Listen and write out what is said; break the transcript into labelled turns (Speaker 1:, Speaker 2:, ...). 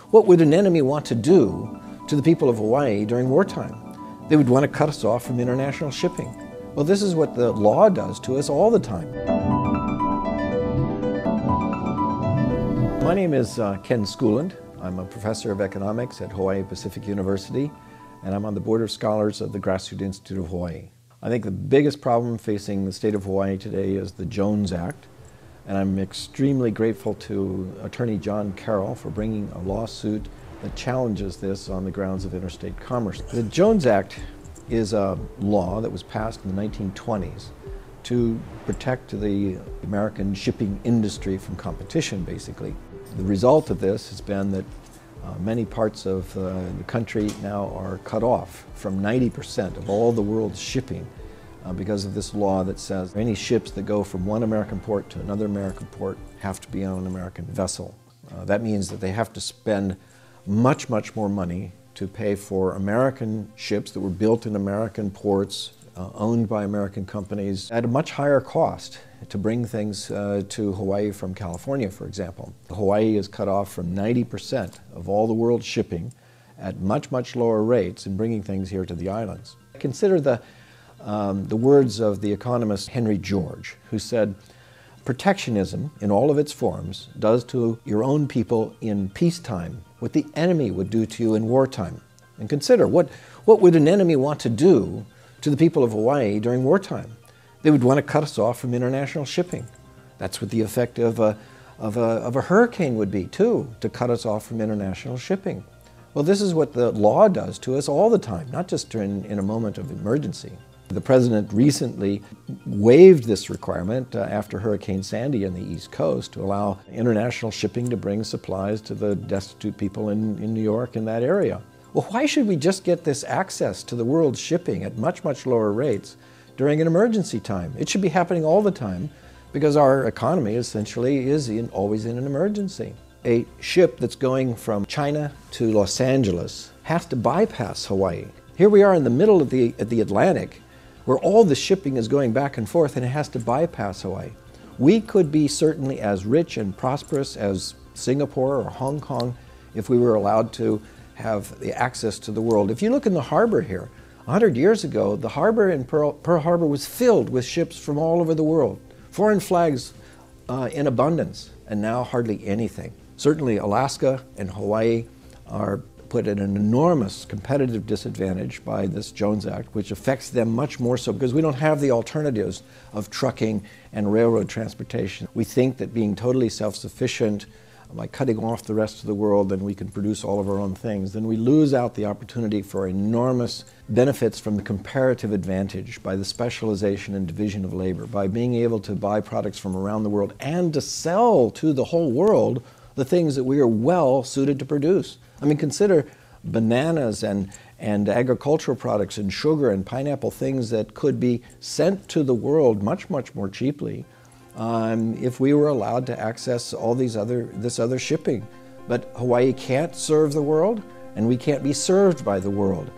Speaker 1: What would an enemy want to do to the people of Hawaii during wartime? They would want to cut us off from international shipping. Well, this is what the law does to us all the time. My name is Ken Schoolland. I'm a professor of economics at Hawaii Pacific University, and I'm on the board of scholars of the Grassroot Institute of Hawaii. I think the biggest problem facing the state of Hawaii today is the Jones Act, and I'm extremely grateful to Attorney John Carroll for bringing a lawsuit that challenges this on the grounds of interstate commerce. The Jones Act is a law that was passed in the 1920s to protect the American shipping industry from competition, basically. The result of this has been that many parts of the country now are cut off from 90% of all the world's shipping because of this law that says any ships that go from one American port to another American port have to be on an American vessel. That means that they have to spend much more money to pay for American ships that were built in American ports, owned by American companies, at a much higher cost to bring things to Hawaii from California, for example. Hawaii is cut off from 90% of all the world's shipping at much lower rates in bringing things here to the islands. Consider the words of the economist Henry George, who said, "Protectionism, in all of its forms, does to your own people in peacetime what the enemy would do to you in wartime." And consider, what would an enemy want to do to the people of Hawaii during wartime? They would want to cut us off from international shipping. That's what the effect of a hurricane would be, too, to cut us off from international shipping. Well, this is what the law does to us all the time, not just in a moment of emergency. The President recently waived this requirement after Hurricane Sandy on the East Coast to allow international shipping to bring supplies to the destitute people in New York and that area. Well, why should we just get this access to the world's shipping at much lower rates during an emergency time? It should be happening all the time because our economy essentially is always in an emergency. A ship that's going from China to Los Angeles has to bypass Hawaii. Here we are in the middle of the Atlantic, where all the shipping is going back and forth, and it has to bypass Hawaii. We could be certainly as rich and prosperous as Singapore or Hong Kong if we were allowed to have the access to the world. If you look in the harbor here, 100 years ago, the harbor in Pearl Harbor was filled with ships from all over the world, foreign flags in abundance, and now hardly anything. Certainly Alaska and Hawaii are put at an enormous competitive disadvantage by this Jones Act, which affects them much more so because we don't have the alternatives of trucking and railroad transportation. We think that being totally self-sufficient by cutting off the rest of the world, then we can produce all of our own things. Then we lose out the opportunity for enormous benefits from the comparative advantage by the specialization and division of labor, by being able to buy products from around the world and to sell to the whole world the things that we are well suited to produce. I mean, consider bananas and agricultural products and sugar and pineapple, things that could be sent to the world much more cheaply if we were allowed to access all this other shipping. But Hawaii can't serve the world, and we can't be served by the world.